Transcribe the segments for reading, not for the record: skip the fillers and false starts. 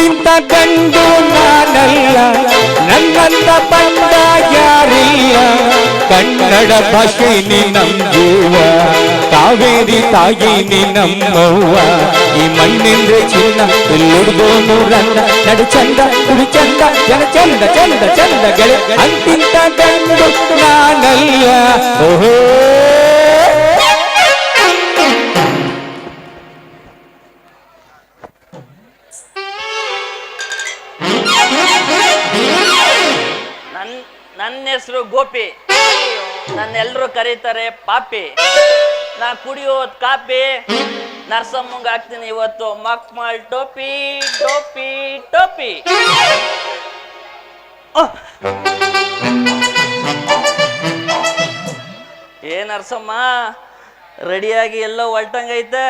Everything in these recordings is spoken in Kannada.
ಅಂತಿಂತ ಗಂಡು ನಾನಲ್ಲ, ನನ್ನಂತ ಬಂದ ಯಾರಿಲ್ಲ. ಕನ್ನಡ ಭಾಷೆ ನೀ ನಂಬುವ, ಕಾವೇರಿ ತಾಯಿ ನೀ ನಮ್ಮವ್ವ. ಈ ಮಣ್ಣಿಂದ ಚಿನ್ನ ಇಲ್ಲುಡ್ಗೋನು ರನ್ನ, ನಡು ಚಂದ ಕುಡಿ ಚಂದ ಜನ ಚಂದ ಚಂದ ಚಂದ ಗೆಳೆ. ಅಂತಿಂತ ಗಂಡು ನಾನಲ್ಲ. ಓಹೋ ನನ್ನ ಹೆಸರು ಗೋಪಿ, ನನ್ನೆಲ್ಲರೂ ಕರೀತಾರೆ ಪಾಪಿ. ನಾ ಕುಡಿಯೋದ್ ಕಾಪಿ, ನರಸಮ್ಮಂಗ ಹಾಕ್ತೀನಿ ಇವತ್ತು ಮಕ್ಮಲ್ ಟೋಪಿ ಟೋಪಿ ಟೋಪಿ. ನರಸಮ್ಮ ರೆಡಿಯಾಗಿ ಎಲ್ಲೋ ಹೊಲ್ಟಂಗೈತೆ,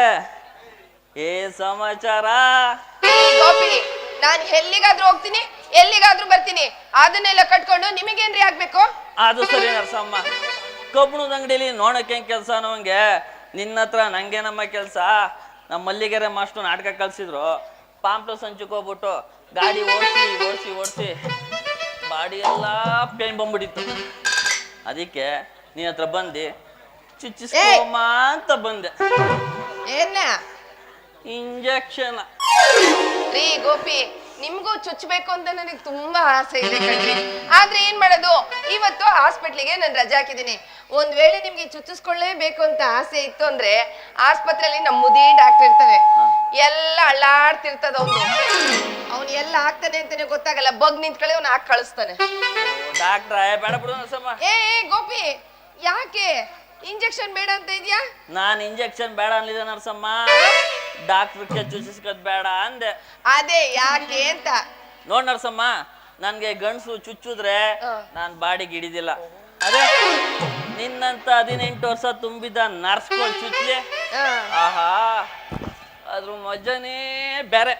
ಸಮಾಚಾರ? ಗೋಪಿ, ನಾನ್ ಎಲ್ಲಿಗಾದ್ರೂ ಹೋಗ್ತೀನಿ, ಎಲ್ಲಿಗಾದ್ರೂ ಬರ್ತೀನಿ, ಅದನ್ನೆಲ್ಲ ಕಟ್ಕೊಂಡು ನಿಮಗೇನ್ರಿ ಆಗ್ಬೇಕು? ಅದು ಸರಿ ನರಸಮ್ಮ, ಕಬ್ಬಣದ ಅಂಗಡಿಲಿ ನೋಡಕ್ಕೆ ಕೆಲಸ ನಮಗೆ, ನಿನ್ನ ಹತ್ರ ನಂಗೆ ನಮ್ಮ ಕೆಲಸ. ನಮ್ಮ ಮಲ್ಲಿಗೆರೆ ಮಾಸ್ಟರ್ ನಾಟಕ ಕಲ್ಸಿದ್ರು, ಪಾಂಪ್ಲಸ್ ಹಂಚಕ್ ಹೋಗ್ಬಿಟ್ಟು ಗಾಡಿ ಓಡಿಸಿ ಓಡಿಸಿ ಓಡಿಸಿ ಬಾಡಿ ಎಲ್ಲ ಪೇನ್ ಬಂದ್ಬಿಟ್ಟಿತ್ತು. ಅದಕ್ಕೆ ನಿನ್ನ ಹತ್ರ ಬಂದು ಚುಚ್ಚಿಸ್ಕೋಮ ಅಂತ ಬಂದೆ. ಏನ ಇಂಜೆಕ್ಷನ್ ರೀ ಗೋಪಿ, ನಿಮ್ಗೂ ಚುಚ್ಚಬೇಕು ಅಂತ ನನಗೆ ತುಂಬಾ ಆಸೆ ಇದೆ ಕಣ್ರಿ. ಆದ್ರೆ ಏನ್ ಮಾಡೋದು, ಇವತ್ತು ಹಾಸ್ಪಿಟ್ಲಿಗೆ ನಾನು ರಜೆ ಹಾಕಿದ್ದೀನಿ. ಒಂದ್ ವೇಳೆ ನಿಮ್ಗೆ ಚುಚ್ಚಿಸ್ಕೊಳ್ಳೇಬೇಕು ಅಂತ ಆಸೆ ಇತ್ತು ಅಂದ್ರೆ ಆಸ್ಪತ್ರೆಯಲ್ಲಿ ನಮ್ಮ ಮುದಿ ಡಾಕ್ಟರ್ ಇರ್ತಾರೆ, ಎಲ್ಲ ಅಳ್ಳಾಡ್ತಿರ್ತದ ಅವ್ನು ಎಲ್ಲ ಆಗ್ತಾನೆ ಅಂತಾನೆ ಗೊತ್ತಾಗಲ್ಲ, ಬಗ್ ನಿಂತ್ಕೊಳ್ಳಿ ಅವ್ನು ಹಾಕಿ ಕಳಿಸ್ತಾನೆ. ಡಾಕ್ಟ್ರ ಬೇಡ ಬಿಡು ನರಸಮ್ಮ. ಏ ಗೋಪಿ, ಯಾಕೆ ಇಂಜೆಕ್ಷನ್ ಬೇಡ ಅಂತ ಇದೆಯಾ? ನಾನ್ ಇಂಜೆಕ್ಷನ್ ಬೇಡ ಅನ್ಲಿದೆ ನರಸಮ್ಮ, ಡಾಕ್ಟರ್ಗೆ ಚುಚ್ಚಿಸ್ಕೋದ್ ಬೇಡ ಅಂದೆ. ಅದೇ ಯಾಕೆ ಅಂತ ನೋಡ್ ನರಸಮ್ಮ, ನನ್ಗೆ ಗಂಡ್ಸು ಚುಚ್ಚುದ್ರೆ ನಾನ್ ಬಾಡಿಗೆ ಹಿಡಿದಿಲ್ಲ. ಅದೇ ನಿನ್ನಂತ 18 ವರ್ಷ ತುಂಬಿದ ನರ್ಸ್ಗಳು ಚುಚ್ಲಿ, ಆಹಾ ಅದ್ರ ಮಜ್ಜನೇ ಬೇರೆ.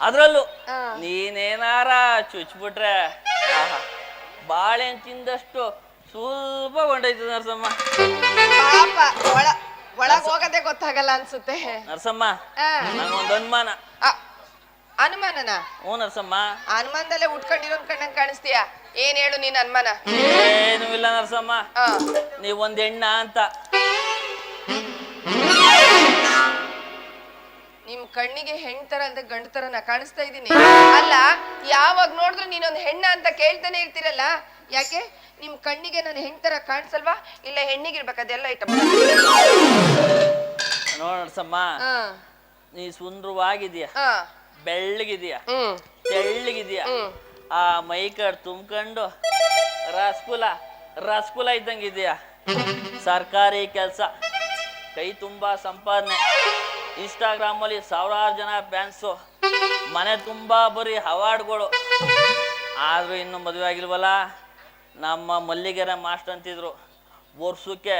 ಅದ್ರಲ್ಲೂ ನೀನೇನಾರ ಚುಚ್ಬಿಟ್ರೆ ಆಹಾ ಬಾಳೆಹಣ್ಣು ತಿಂದಷ್ಟು ಸ್ವಲ್ಪ ಕೊಂಡೈತೆ ನರಸಮ್ಮ. ಪಾಪ ಒಳಗ್ ಹೋಗದೆ ಗೊತ್ತಾಗಲ್ಲ ಅನ್ಸುತ್ತೆ. ನರಸಮ್ಮ, ನಂಗೊಂದು ಅನುಮಾನ. ಅನುಮಾನನ? ಹ್ಞೂ ನರಸಮ್ಮ. ಅನುಮಾನದಲ್ಲೇ ಉಟ್ಕೊಂಡಿರೋ ಕಣ್ಣಂಗ್ ಕಾಣಿಸ್ತೀಯ. ಏನ್ ಹೇಳು ನೀನ್ ಅನುಮಾನ? ಏನು ಇಲ್ಲ ನರಸಮ್ಮ, ನೀವ್ ಒಂದ್ ಹೆಣ್ಣ ಅಂತ. ನಿಮ್ ಕಣ್ಣಿಗೆ ಹೆಣ್ ತರ ಅಲ್ದೆ ಗಂಡು ತರನ ಕಾಣಿಸ್ತಾ ಇದೀನಿ? ಅಲ್ಲ, ಯಾವಾಗ ನೋಡಿದ್ರು ನೀನೊಂದ್ ಹೆಣ್ಣ ಅಂತ ಕೇಳ್ತಾನೆ ಇರ್ತೀರಲ್ಲ, ಯಾಕೆ ನಿಮ್ ಕಣ್ಣಿಗೆ ನಾನು ಹೆಣ್ ತರ ಕಾಣಿಸಲ್ವಾ, ಇಲ್ಲ ಹೆಣ್ಣಿಗಿರ್ಬೇಕು? ಅದೆಲ್ಲ ಐಟಮ್ ನೋಡ್ ನರಸಮ್ಮ, ನೀ ಸುಂದರವಾಗಿದೀಯ, ಬೆಳ್ಳಗಿದೀಯ, ತೆಳ್ಳಗಿದೀಯ, ಆ ಮೈಕಡ್ ತುಂಬ್ಕೊಂಡು ರಸಗುಲ ಇದ್ದಂಗಿದೀಯ. ಸರ್ಕಾರಿ ಕೆಲಸ, ಕೈ ತುಂಬಾ ಸಂಪಾದನೆ, ಇನ್ಸ್ಟಾಗ್ರಾಮ್ ಅಲ್ಲಿ ಸಾವಿರಾರು ಜನ ಫ್ಯಾನ್ಸು, ಮನೆ ತುಂಬಾ ಬರೀ ಅವಾರ್ಡ್ಗಳು. ಆದ್ರೂ ಇನ್ನು ಮದುವೆ ಆಗಿಲ್ವಲ್ಲ. ನಮ್ಮ ಮಲ್ಲಿಗೆರೆ ಮಾಸ್ಟರ್ ಅಂತಿದ್ರು, ವರ್ಷಕ್ಕೆ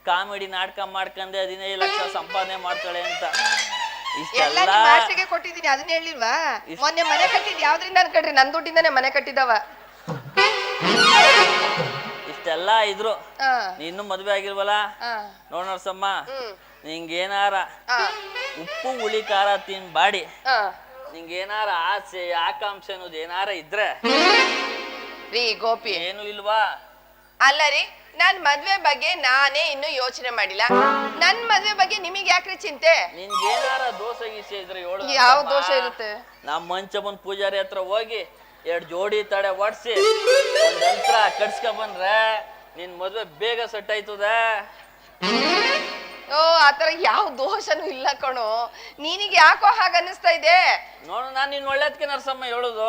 ಕಾಮಿಡಿ ನಾಟಕ ಮಾಡ್ಕೊಂಡೆ 15 ಲಕ್ಷ ಸಂಪಾದನೆ ಮಾಡ್ತಾಳೆ ಅಂತ. ಇಷ್ಟೆಲ್ಲ ಕೊಟ್ಟಿದ್ದೀನಿ, ಅದನ್ನ ಹೇಳಿಲ್ವಾ? ಮೊನ್ನೆ ಮನೆ ಕಟ್ಟಿದ್ ಯಾವ್ದ್ರಿಂದ ಅನ್ಕಡ್ರಿ? ನನ್ ದುಡ್ಡಿಂದಾನೆ ಮನೆ ಕಟ್ಟಿದವ. ಇಷ್ಟೆಲ್ಲ ಇದ್ರು ನೀನು ಮದ್ವೆ ಆಗಿಲ್ವಲ್ಲ. ನೋಡ್ ನರಸಮ್ಮ, ನಿಂಗೇನಾರ ಉಪ್ಪು ಹುಳಿ ಖಾರ ತಿನ್ ಬಾಡಿ, ನಿಂಗೇನಾರ ಆಸೆ ಆಕಾಂಕ್ಷೆ ಅನ್ನೋದು ಏನಾರ ಇದ್ರೆ ರೀ ಗೋಪಿ. ಏನು ಇಲ್ವಾ? ಅಲ್ಲ ರೀ, ನನ್ ಮದ್ವೆ ಬಗ್ಗೆ ನಾನೇ ಇನ್ನು ಯೋಚನೆ ಮಾಡಿಲ್ಲ. ನನ್ ಮದ್ವೆ ಬಗ್ಗೆ ನಿಮಗೆ ಯಾಕ್ರಿ ಚಿಂತೆ? ನಿನ್ಗೇನಾರ ದೋಷ ಗೀಸೆ ಇದ್ರೆ ಹೇಳು. ಯಾವ ದೋಷ ಇರುತ್ತೆ? ನಮ್ಮ ಮಂಚಮ್ಮನ್ ಪೂಜಾರಿ ಹತ್ರ ಹೋಗಿ 2 ಜೋಡಿ ತಡೆ ಒಡ್ಸಿ ಒಂದ್ ಯಂತ್ರ ಕಟ್ಸ್ಕೊಂಡ್ ಬಂದ್ರೆ ನಿನ್ ಮದ್ವೆ ಬೇಗ ಸೆಟ್ ಆಯ್ತದ. ಓ, ಆತರ ಯಾವ ದೋಷನೂ ಇಲ್ಲ ಕಣೋ. ನಿನಗೆ ಯಾಕೋ ಹಾಗ ಅನ್ನಿಸ್ತಾ ಇದೆ? ನೋಡು, ನಾನ್ ನಿನ್ ಒಳ್ಳೇದಕ್ಕೆ ನರಸಮ್ಮ ಹೇಳುದು.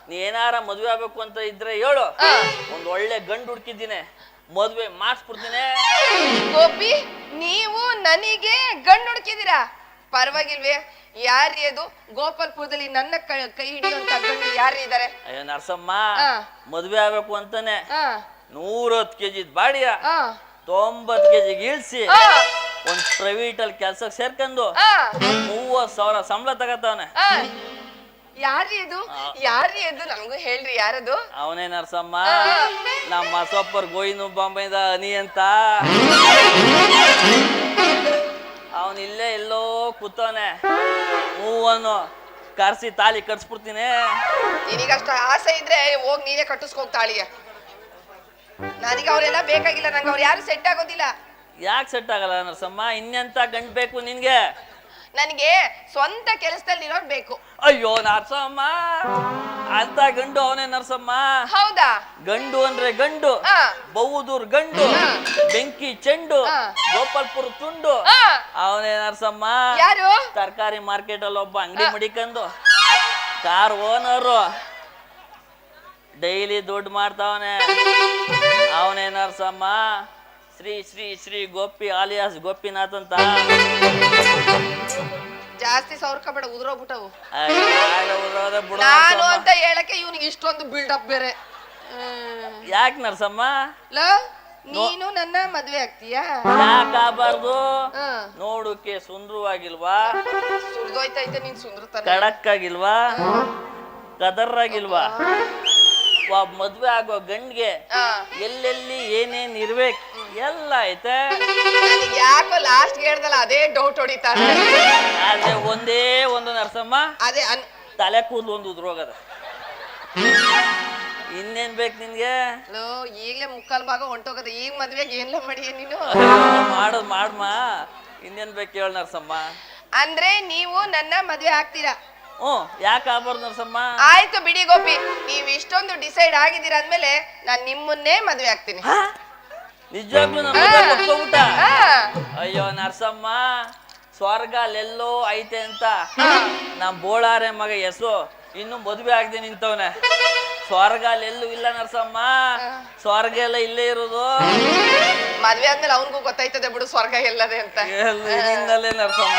ನೀ ಏನಾರ ಮದ್ವೆ ಆಗ್ಬೇಕು ಅಂತ ಇದ್ರೆ ಹೇಳು, ಒಂದ್ ಒಳ್ಳೆ ಗಂಡು ಹುಡ್ಕಿದ್ದೀನಿ, ಮದ್ವೆ ಮಾಡಿಸ್ಬಿಡ್ತೀನಿ. ಗೋಪಿ, ನೀವು ನನಗೆ ಗಂಡು ಹುಡುಕಿದೀರಾ? ಪರವಾಗಿಲ್ವೇ? ಯಾರೀ ಅದು? ಗೋಪಾಲ್ಪುರದಲ್ಲಿ ನನ್ನ ಕೈ ಹಿಡಿಯುವಂತ ಗಂಡು ಯಾರು ಇದಾರೆ? ಅಯ್ಯೋ ನರಸಮ್ಮ, ಮದ್ವೆ ಆಗ್ಬೇಕು ಅಂತಾನೆ 110 kg ಬಾಡಿಯ 90 kg ಇಳಿಸಿ ಒಂದ್ ಪ್ರೈವೇಟ್ ಅಲ್ಲಿ ಕೆಲ್ಸಕ್ಕೆ ಸೇರ್ಕೊಂಡು 30,000 ಸಂಬಳ ತಗತ್ತವನೆ. ಯಾರೀ ಅದು? ನಮಗೂ ಹೇಳ್ರಿ, ಯಾರದು? ಅವನೇ ನರಸಮ್ಮ, ನಮ್ಮ ಸೊಪ್ಪರ್ ಗೋಯಿನು ಬಾಂಬೆದ ಅನಿ ಅಂತ. ಅವನಿಲ್ಲೇ ಎಲ್ಲೋ ಕೂತವನೆ. ಹೂವನ್ನು ಕಾರ್ಸಿ ತಾಳಿ ಕಟ್ಸ್ಬಿಡ್ತೀನಿ. ನಿನಗಷ್ಟ ಆಸೆ ಇದ್ರೆ ಹೋಗ್ ನೀನೇ ಕಟ್ಟಿಸ್ಕೋಗ್ ತಾಳಿಗೆ. ನನಗೆ ಅವರೆಲ್ಲ ಬೇಕಾಗಿಲ್ಲ, ನಂಗೆ ಅವ್ರು ಯಾರು ಸೆಟ್ ಆಗೋದಿಲ್ಲ. ಯಾಕೆ ಸೆಟ್ ಆಗಲ್ಲ ನರಸಮ್ಮ? ಇನ್ನೆಂತ ಗಂಡು ಬೇಕು ನಿನ್ಗೆ? ನನಗೆ ಸ್ವಂತ ಕೆಲಸದಲ್ಲಿ ಇರೋರು ಬೇಕು. ಅಯ್ಯೋ ನರಸಮ್ಮ, ಅಂತ ಗಂಡು ಅವನೇ ನರಸಮ್ಮ. ಹೌದಾ? ಗಂಡು ಅಂದ್ರೆ ಗಂಡು, ಆ. ಬೌದೂರ್ ಗಂಡು, ಬೆಂಕಿ ಚೆಂಡು, ಆ. ಗೋಪಾಲ್ಪುರ ತುಂಡು, ಆ. ಅವನೇ ನರಸಮ್ಮ. ಯಾರು? ತರಕಾರಿ ಮಾರ್ಕೆಟ್ ಅಲ್ಲಿ ಒಬ್ಬ ಅಂಗಡಿ ಮಡಿಕಂದು ಕಾರ್ ಓನರು, ಡೈಲಿ ದುಡ್ಡು ಮಾಡ್ತಾವನೆ, ಅವನೇ ನರಸಮ್ಮ. ಶ್ರೀ ಶ್ರೀ ಶ್ರೀ ಗೋಪಿ ಆಲಿಯಾಸ್ ಗೋಪಿನಾಥ್ ಅಂತ. ಜಾಸ್ತಿ ಸೌರ್ಕಬೇಡ, ಉದುರೋಗ್ಬಿಟ್ಟವು. ಬಿಡು ನಾನು ನರಸಮ್ಮ. ಅಂತ ಹೇಳಕ್ಕೆ ಇವನಿಗೆ ಇಷ್ಟೊಂದು ಬಿಲ್ಡಪ್ ಬೇರೆ. ಯಾಕೆ ನರಸಮ್ಮ? ನೀನು ನನ್ನ ಮದ್ವೆ ಆಗ್ತೀಯಾ? ಯಾಕಾಗಬಾರ್ದು? ಹ. ನೋಡೋಕೆ ಸುಂದರವಾಗಿಲ್ವಾ? ಸುಡ್ದೋಯ್ತೈತೆ ನೀನ್ ಸುಂದರತನ. ಕಡಕ್ ಆಗಿಲ್ವಾ? ಕದರ್ರಾಗಿಲ್ವಾ? ಒಬ್ಬ ಮದ್ವೆ ಆಗೋ ಗಂಡ್ಗೆ ಆ. ಎಲ್ಲೆಲ್ಲಿ ಏನೇನ್ ಇರ್ಬೇಕು ಎಲ್ಲ ಐತೆ. ನನಗೆ ಯಾಕೋ ಲಾಸ್ಟ್ ಹೇಳ್ದಲ್ಲ ಅದೇ ಡೌಟ್ ಹೊಡಿತಾರೆ. ಆದ್ರೆ ಒಂದೇ ಒಂದು ನರಸಮ್ಮ, ಅದೇ ತಲೆ ಕೂದಲು ಒಂದು ಉದ್ರೋಗದ. ಇನ್ನೇನ್ ಬೇಕು ನಿನ್ಗೆ? ಈಗ್ಲೇ ಮುಕ್ಕಾಲ್ ಭಾಗ ಹೊಂಟೋಗದ. ಈಗ ಮದ್ವೆಗೆ ಏನ್ಲ ಮಾಡಿಯ ನೀನು? ಮಾಡೋದ್ ಮಾಡ್ಮ, ಇನ್ನೇನ್ ಬೇಕು ಹೇಳ ನರಸಮ್ಮ. ಅಂದ್ರೆ ನೀವು ನನ್ನ ಮದ್ವೆ ಆಗ್ತೀರಾ? ಯಾಕೆ ಆಗ್ಬಾರ್ದು ನರಸಮ್ಮ? ಆಯ್ತು ಬಿಡಿ ಗೋಪಿ, ನೀವ್ ಇಷ್ಟೊಂದು ಡಿಸೈಡ್ ಆಗಿದ್ದೀರಾ ಅಂದ್ಮೇಲೆ ನಾನ್ ನಿಮ್ಮನ್ನೇ ಮದ್ವೆ ಆಗ್ತೀನಿ. ನಿಜವಾಗ್ಲೂ ನನ್ನ ಒಪ್ಕೊಂಡ್ಬಿಟ್ಟ? ಆ. ಅಯ್ಯೋ ನರಸಮ್ಮ, ಸ್ವರ್ಗ ಅಲ್ಲೆಲ್ಲೋ ಐತೆ ಅಂತ ನಮ್ ಬೋಳಾರೆ ಮಗ ಯಸು ಇನ್ನು ಮದುವೆ ಆಗದೆ ನಿಂತವನೆ. ಸ್ವರ್ಗ ಅಲ್ಲೆಲ್ಲೂ ಇಲ್ಲ ನರಸಮ್ಮ, ಸ್ವರ್ಗ ಎಲ್ಲ ಇಲ್ಲೇ ಇರೋದು. ಮದ್ವೆ ಆದ್ಮೇಲೆ ಅವನ್ಗೂ ಗೊತ್ತಾಯ್ತದೆ ಬಿಡು ಸ್ವರ್ಗ ಎಲ್ಲದೆ ಅಂತ. ನಿನ್ನಲ್ಲೇ ನರಸಮ್ಮ.